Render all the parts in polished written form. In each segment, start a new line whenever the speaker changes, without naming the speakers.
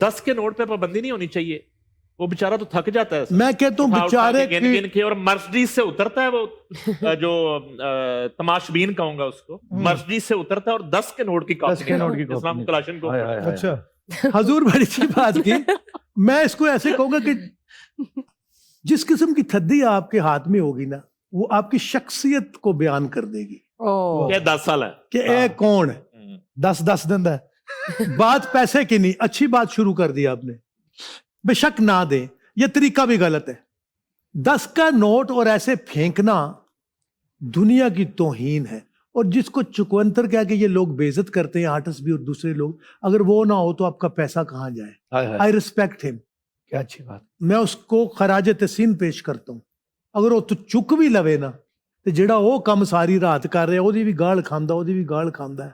10 کے نوٹ پہ پابندی نہیں ہونی چاہیے. وہ بیچارہ تو تھک جاتا ہے.
میں کہتا ہوں بیچارے
گن کے اور مرسڈیز سے اترتا ہے وہ جو تماشبین کہوں گا اس کو, مرسڈیز سے اترتا ہے اور 10 کے نوٹ کی کاپی اسلام کلاشن کو.
اچھا حضور بڑی اچھی بات کی. میں اس کو ایسے کہوں گا کہ جس قسم کی تھدی آپ کے ہاتھ میں ہوگی نا وہ آپ کی شخصیت کو بیان کر دے گی.
کہ 10 سال ہے
کہ اے کون ہے 10 دن ہے. بات پیسے کی نہیں, اچھی بات شروع کر دی آپ نے. بے شک نہ دیں, یہ طریقہ بھی غلط ہے. 10 کا نوٹ اور ایسے پھینکنا دنیا کی توہین ہے. اور جس کو چکونتر کہہ کے یہ لوگ بے عزت کرتے ہیں, آرٹسٹ بھی اور دوسرے لوگ, اگر وہ نہ ہو تو آپ کا پیسہ کہاں جائے. آئی ریسپیکٹ ہم.
کیا اچھی بات.
میں اس کو خراج تحسین پیش کرتا ہوں. اگر وہ تو چک بھی لوے نا تو جڑا وہ کم ساری رات کر رہا وہ بھی گال کھاندا, وہ بھی گال کھاندا ہے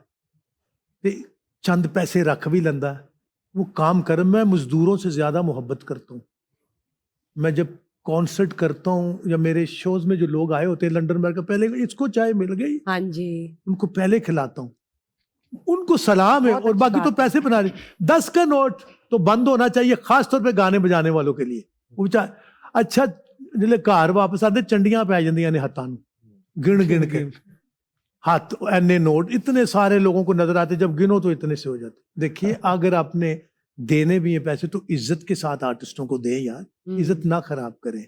تے چند پیسے رکھ بھی لیندا ہے. وہ کام کر. میں مزدوروں سے زیادہ محبت کرتا ہوں. میں جب کانسرٹ کرتا ہوں یا میرے شوز میں جو لوگ آئے ہوتے ہیں لنڈن میں, پہلے اس کو چائے مل گئی,
ہاں جی,
ان کو پہلے کھلاتا ہوں, ان کو سلام ہے. اور باقی تو پیسے بنا رہے. 10 کا نوٹ تو بند ہونا چاہیے, خاص طور پہ گانے بجانے والوں کے لیے. اچھا جلے گھر واپس آتے چنڈیاں پی جاندیاں نے ہاتھاں نوں گن گن کے. ہاتھ اینے نوٹ اتنے سارے لوگوں کو نظر آتے, جب گنو تو اتنے سے ہو جاتے. دیکھیے اگر آپ نے دینے بھی ہیں پیسے تو عزت کے ساتھ آرٹسٹوں کو دیں یار, عزت نہ خراب کریں.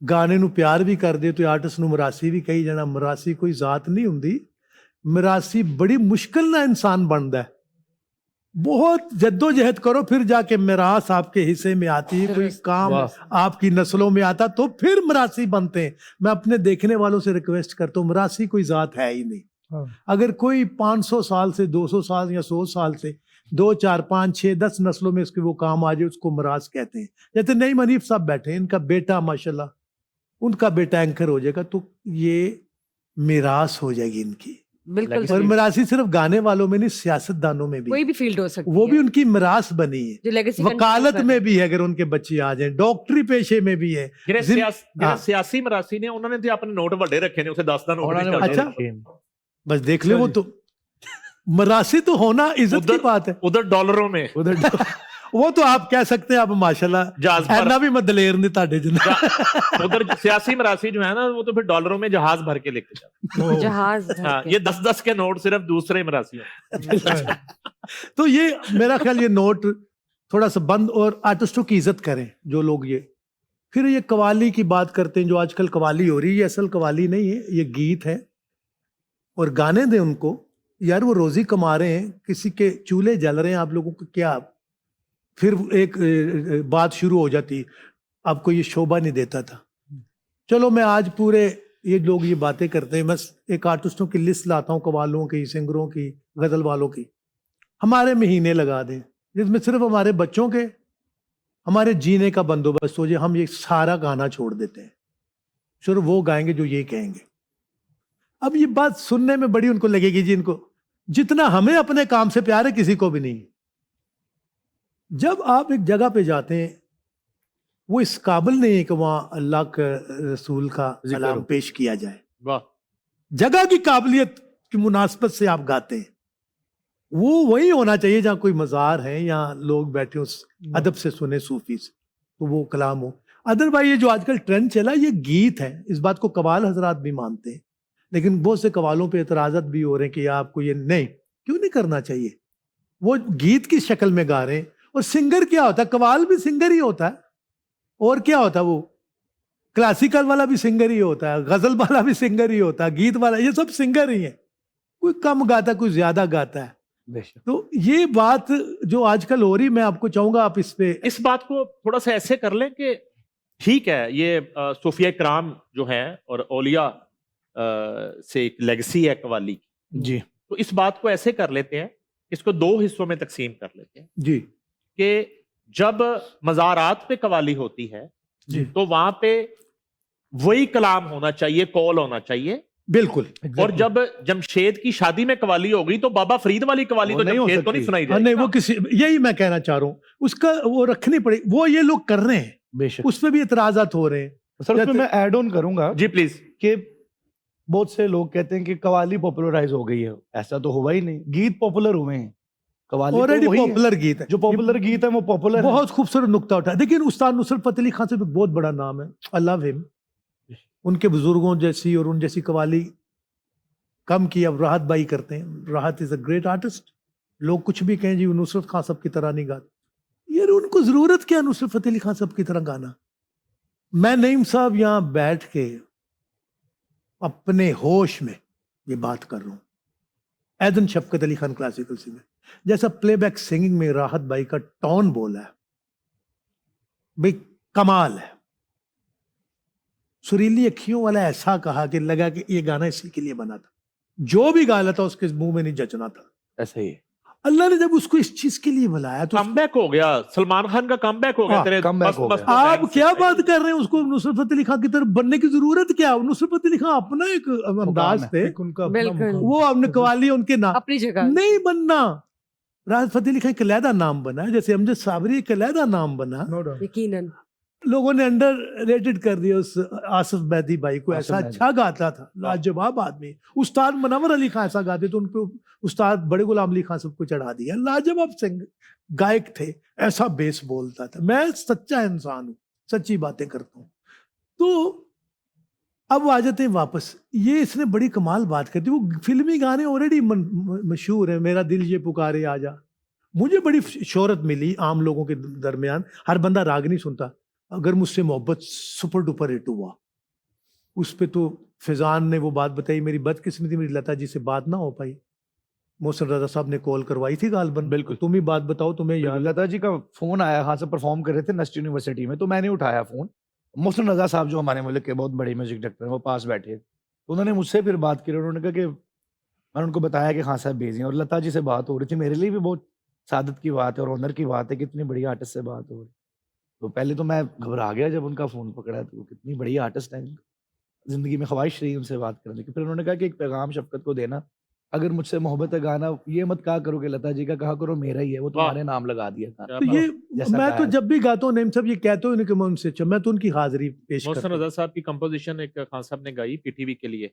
گانے نو پیار بھی کر دے تو آرٹسٹ نو مراسی بھی کہی جانا. مراسی کوئی ذات نہیں ہوندی, مراسی بڑی مشکل نہ انسان بنتا ہے. بہت جدوجہد کرو پھر جا کے میراث آپ کے حصے میں آتی ہے, کوئی کام آپ کی نسلوں میں آتا تو پھر مراسی بنتے ہیں. میں اپنے دیکھنے والوں سے ریکویسٹ کرتا ہوں, مراسی کوئی ذات ہے ہی نہیں. اگر کوئی 500 سال سے 200 سال یا 100 سال سے 2 4 5 6 10 نسلوں میں اس کے وہ کام آ جائے اس کو میراث کہتے ہیں. جیسے نعیم حنیف صاحب بیٹھے ہیں, ان کا بیٹا ماشاءاللہ ان کا بیٹا اینکر ہو جائے گا تو یہ میراث ہو جائے گی ان کی.
بالکل.
اور میراثی صرف گانے والوں میں نہیں, سیاست دانوں میں بھی,
کوئی بھی فیلڈ ہو سکتی ہے,
وہ بھی ان کی میراث بنی ہے. وکالت میں بھی ہے اگر ان کے بچے آ جائیں, ڈاکٹری پیشے میں بھی ہے.
سیاسی مراسی نے انہوں نے تو اپنے نوٹ بڑے رکھے نے, اسے 10 دا نوٹ.
اچھا بس دیکھ لے, وہ تو مراسی تو ہونا عزت کی بات ہے.
ادھر ڈالروں میں
وہ تو آپ کہہ سکتے ہیں, آپ ماشاءاللہ اینا بھی میں دلیر نہیں تاڑے جنا.
ادھر سیاسی مراسی جو ہے نا وہ تو پھر ڈالروں میں جہاز بھر کے لے کے جاتے.
جہاز
یہ 10 کے نوٹ صرف دوسرے مراسی ہیں.
تو یہ میرا خیال یہ نوٹ تھوڑا سا بند, اور آرٹسٹوں کی عزت کریں جو لوگ. یہ پھر یہ قوالی کی بات کرتے ہیں, جو آج کل قوالی ہو رہی ہے, یہ اصل قوالی نہیں ہے, یہ گیت ہے. اور گانے دیں ان کو یار, وہ روزی کما رہے ہیں, کسی کے چولہے جل رہے ہیں, آپ لوگوں کو کیا. پھر ایک بات شروع ہو جاتی, آپ کو یہ شعبہ نہیں دیتا تھا. چلو میں آج پورے یہ لوگ یہ باتیں کرتے ہیں, بس ایک آرٹسٹوں کی لسٹ لاتا ہوں, قوالوں کی, سنگروں کی, غزل والوں کی. ہمارے مہینے لگا دیں جس میں صرف ہمارے بچوں کے, ہمارے جینے کا بندوبست ہو جائے. ہم یہ سارا گانا چھوڑ دیتے ہیں, صرف وہ گائیں گے جو یہ کہیں گے. اب یہ بات سننے میں بڑی ان کو لگے گی, جی ان کو جتنا ہمیں اپنے کام سے پیار ہے کسی کو بھی نہیں. جب آپ ایک جگہ پہ جاتے ہیں, وہ اس قابل نہیں ہے کہ وہاں اللہ کے رسول کا کلام پیش کیا جائے. جگہ کی قابلیت کی مناسبت سے آپ گاتے ہیں, وہ وہی ہونا چاہیے جہاں کوئی مزار ہے یا لوگ بیٹھے اس ادب سے سنے, صوفی سے, تو وہ کلام ہو. ادر بھائی یہ جو آج کل ٹرینڈ چلا یہ گیت ہے, اس بات کو قوال حضرات بھی مانتے ہیں, لیکن بہت سے قوالوں پہ اعتراضات بھی ہو رہے ہیں کہ آپ کو یہ نہیں, کیوں نہیں کرنا چاہیے. وہ گیت کی شکل میں گا رہے ہیں. اور سنگر کیا ہوتا ہے, قوال بھی سنگر ہی ہوتا ہے, اور کیا ہوتا ہے, وہ کلاسیکل والا بھی سنگر ہی ہوتا ہے, غزل والا بھی سنگر ہی ہوتا ہے, گیت والا, یہ سب سنگر ہی ہیں. کوئی کم گاتا ہے, کوئی زیادہ گاتا ہے. تو یہ بات جو آج کل ہو رہی, میں آپ کو چاہوں گا آپ اس
بات کو تھوڑا سا ایسے کر لیں کہ ٹھیک ہے یہ صوفیہ کرام جو ہیں اور اولیاء سے ایک لیگسی ہے قوالی کی,
جی,
تو اس بات کو ایسے کر لیتے ہیں, اس کو 2 حصوں میں تقسیم کر لیتے ہیں.
جی,
کہ جب مزارات پہ قوالی ہوتی ہے
جی,
تو وہاں پہ وہی کلام ہونا چاہیے, قول ہونا چاہیے.
بالکل.
اور جب جمشید کی شادی میں قوالی ہوگی تو بابا فرید والی قوالی تو جمشید کو نہیں سنائی جائے گی.
نہیں, وہ کسی, یہی میں کہنا چاہ رہا ہوں, اس کا وہ رکھنی پڑے. وہ یہ لوگ کر رہے ہیں,
بے شک
اس پہ بھی اعتراضات ہو رہے ہیں.
سر اس میں ایڈ آن کروں گا.
جی پلیز.
کہ بہت سے لوگ کہتے ہیں کہ قوالی پاپولرائز ہو گئی ہے, ایسا تو ہوا ہی نہیں. گیت پاپولر ہوئے ہیں, قوالی
آلریڈی
تو وہی ہے،
پاپولر گیت ہے.
جو پاپولر گیت ہے وہ پاپولر ہے.
بہت خوبصورت نقطہ اٹھایا. لیکن استاد نصرت فتح علی خان سے ایک بہت بڑا نام ہے, I love him. ان کے بزرگوں جیسی اور ان جیسی قوالی کم کی اب راحت بائی کرتے ہیں. راحت از اے گریٹ آرٹسٹ. لوگ کچھ بھی کہیں جی وہ نصرت خان صاحب کی طرح نہیں گاتے. یار ان کو ضرورت کیا نصرت فتح علی خان صاحب کی طرح گانا؟ میں نعیم صاحب یہاں بیٹھ کے اپنے ہوش میں یہ بات کر رہا ہوں. ایدن شفقت علی خان کلاسیکل سنگر جیسا پلے بیک سنگنگ میں راحت بائی کا ٹون بولا ہے بھئی کمال ہے. سریلی اکھیوں والا ایسا کہا کہ لگا کہ یہ گانا اسی کے لیے بنا تھا. جو بھی گانا تھا اس کے منہ میں نہیں جچنا تھا.
ایسا ہی
اللہ نے جب اس کو اس چیز کے لیے بلایا تو
کم بیک ہو گیا. سلمان خان کا کم بیک ہو گیا. تیرے
کم بیک ہو گیا.
آپ کیا بات کر رہے ہیں؟ اس کو نصرت فتح علی خان کی طرف بننے کی ضرورت کیا؟ نصرت فتح علی خان اپنا ایک انداز تھے,
ان کا اپنا
بالکل.
مقام.
وہ اپنے قوالی ان کے نام
اپنی جگہ.
نہیں بننا. راحت فتح علی خان ایک علیحدہ نام بنا ہے, جیسے امجد صابری ایک علیحدہ نام بنا.
No doubt.
یقیناً
لوگوں نے انڈر ریٹڈ کر دیا اس آصف بیدی بھائی کو.
آصف
ایسا
بیدی.
اچھا گاتا تھا, لاجواب آدمی. استاد منور علی خان ایسا گاتے تو ان پہ استاد بڑے غلام علی خان سب کو چڑھا دیا. لاجواب سنگ گائک تھے, ایسا بیس بولتا تھا. میں سچا انسان ہوں, سچی باتیں کرتا ہوں. تو اب آ جاتے ہیں واپس. یہ اس نے بڑی کمال بات کرتی. وہ فلمی گانے آلریڈی مشہور ہیں. میرا دل یہ پکارے آ جا, مجھے بڑی شہرت ملی عام لوگوں کے درمیان. ہر بندہ راگ نہیں سنتا. اگر مجھ سے محبت سپر ڈپر ہٹ ہوا, اس پہ تو فیضان نے وہ بات بتائی, میری بدقسمتی میری لتا جی سے بات نہ ہو پائی. محسن رضا صاحب نے کال کروائی تھی غالباً.
بالکل.
تم ہی بات بتاؤ تمہیں یاد.
لتا جی کا فون آیا, ہاں سے پرفارم کر رہے تھے نسٹ یونیورسٹی میں, تو میں نے اٹھایا فون. محسن رضا صاحب جو ہمارے ملک کے بہت بڑے میوزک ڈائریکٹر ہیں وہ پاس بیٹھے. انہوں نے مجھ سے پھر بات کی, انہوں نے کہا کہ میں نے ان کو بتایا کہ خان صاحب بیزی ہیں, اور لتا جی سے بات ہو رہی تھی. میرے لیے بھی بہت سعادت کی بات ہے اور آنر کی بات ہے کہ اتنی بڑی آرٹسٹ سے بات ہو رہی. تو پہلے تو میں گھبرا گیا جب ان کا فون پکڑا, تو کتنی بڑی آرٹسٹ ہیں, زندگی میں خواہش رہی ان سے بات کرنے کی. پھر انہوں نے کہا کہ ایک پیغام شفقت کو دینا, اگر مجھ سے محبت ہے گانا یہ مت کہا کرو کہ لتا جی کا, کہا کرو میرا ہی ہے, وہ تمہارے نام لگا دیا تھا.
تو یہ میں تو جب بھی گاتا ہوں نعیم صاحب یہ کہتا ہوں کہ میں ان سے میں تو ان کی حاضری پیش کرتا
محسن
ہوں.
رضا صاحب کی کمپوزیشن ایک خان صاحب نے گائی پی ٹی وی کے لیے.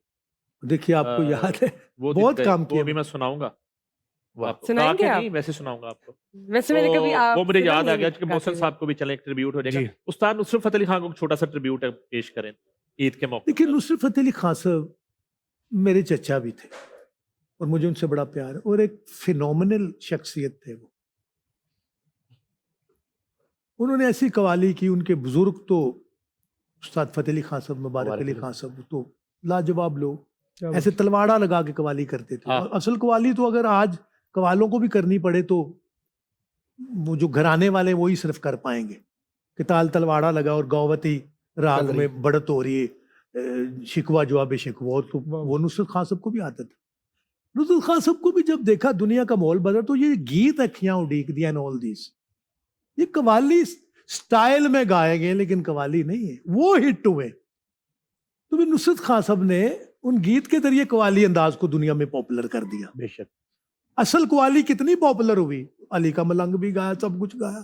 دیکھیے آپ کو یاد ہے
وہ
بہت کام
وہ بھی
کیا.
میں سناؤں گا.
سنائیں گے آپ؟
ویسے سناؤں گا آپ کو.
ویسے میں نے کبھی
وہ مجھے یاد آ گیا کہ محسن صاحب کو بھی چلیں ایک ٹریبیوٹ ہو جائے گا. استاد نصرت فتح علی خان کو چھوٹا سا ٹریبیوٹ پیش کریں عید کے موقع.
لیکن نصرت فتح علی خان صاحب میرے چچا بھی تھے اور مجھے ان سے بڑا پیار ہے, اور ایک فینومنل شخصیت تھے وہ. انہوں نے ایسی قوالی کی, ان کے بزرگ تو استاد فتح علی خان صاحب, مبارک علی خان صاحب تو لاجواب لوگ, ایسے تلواڑا لگا کے قوالی کرتے تھے. اور اصل قوالی تو اگر آج قوالوں کو بھی کرنی پڑے تو وہ جو گھرانے والے وہی صرف کر پائیں گے کہ تال تلواڑا لگا اور گووتی راگ میں بڑھت ہو رہی ہے, شکوہ جواب شکوہ, تو وہ نصرت خان صاحب کو بھی آتا تھا. نصرت خان صاحب کو بھی جب دیکھا دنیا کا ماحول بدلا تو یہ گیت اکھیاں اڈیک دیا آل دیس, یہ قوالی سٹائل میں گائے گئے لیکن قوالی نہیں ہے, وہ ہٹ ہوئے. تو پھر نصرت خان صاحب نے ان گیت کے ذریعے قوالی انداز کو دنیا میں پاپولر کر دیا.
بے شک.
اصل قوالی کتنی پاپولر ہوئی, علی کا ملنگ بھی گایا, سب کچھ گایا.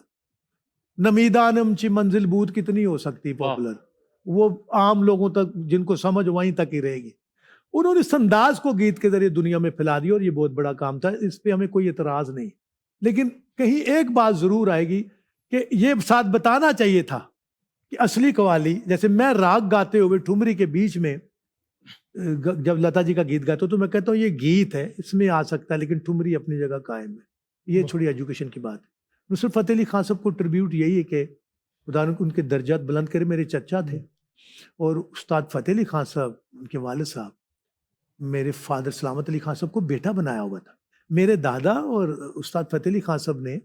نمیدانم چی منزل بود کتنی ہو سکتی پاپولر, وہ عام لوگوں تک جن کو سمجھ وہیں تک ہی رہے گی. انہوں نے اس انداز کو گیت کے ذریعے دنیا میں پھیلا دیا اور یہ بہت بڑا کام تھا, اس پہ ہمیں کوئی اعتراض نہیں. لیکن کہیں ایک بات ضرور آئے گی کہ یہ ساتھ بتانا چاہیے تھا کہ اصلی قوالی, جیسے میں راگ گاتے ہوئے ٹھمری کے بیچ میں جب لتا جی کا گیت گاتا ہوں تو میں کہتا ہوں یہ گیت ہے, اس میں آ سکتا ہے, لیکن ٹھمری اپنی جگہ قائم ہے. یہ تھوڑی ایجوکیشن کی بات ہے. نصرت فتح علی خان صاحب کو ٹریبیوٹ یہی ہے کہ خدا ان کے درجات بلند کرے. میرے چچا تھے اور استاد فتح علی خان صاحب, ان کے والد صاحب, میرے فادر سلامت علی خان صاحب کو بیٹا بنایا ہوا تھا. میرے دادا اور استاد فتح علی خان صاحب نے,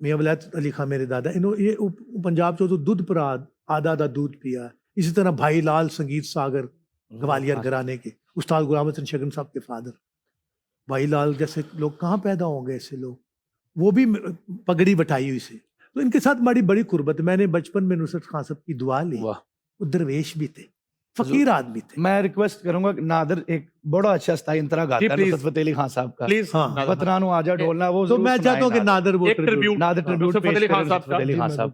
میاں ولایت علی خان میرے دادا, یہ پنجاب چو تو دودھ پراد آدھا آدھا دودھ پیا. اسی طرح بھائی لال سنگیت ساگر گوالیار گھرانے کے, استاد غلام حسن شگن صاحب کے فادر. بھائی لال جیسے لوگ کہاں پیدا ہوں گے ایسے لوگ, وہ بھی پگڑی بٹھائی ہوئی سے. تو ان کے ساتھ بڑی قربت. میں نے بچپن میں نصرت خان صاحب کی دعا لی. وہ درویش بھی تھے, فقیر آدمی تھے.
میں ریکویسٹ کروں گا کہ نادر ایک بڑا اچھا ستائی انترا گاتا ہے نصرت فتح علی خان صاحب کا,
پلیز.
وطنانو آجا ڈھولنا, وہ
تو میں چاہتا ہوں کہ نادر وہ
ایک ٹریبیوٹ
نادر ٹریبیوٹ
فتح علی خان صاحب کا.
فتح علی خان صاحب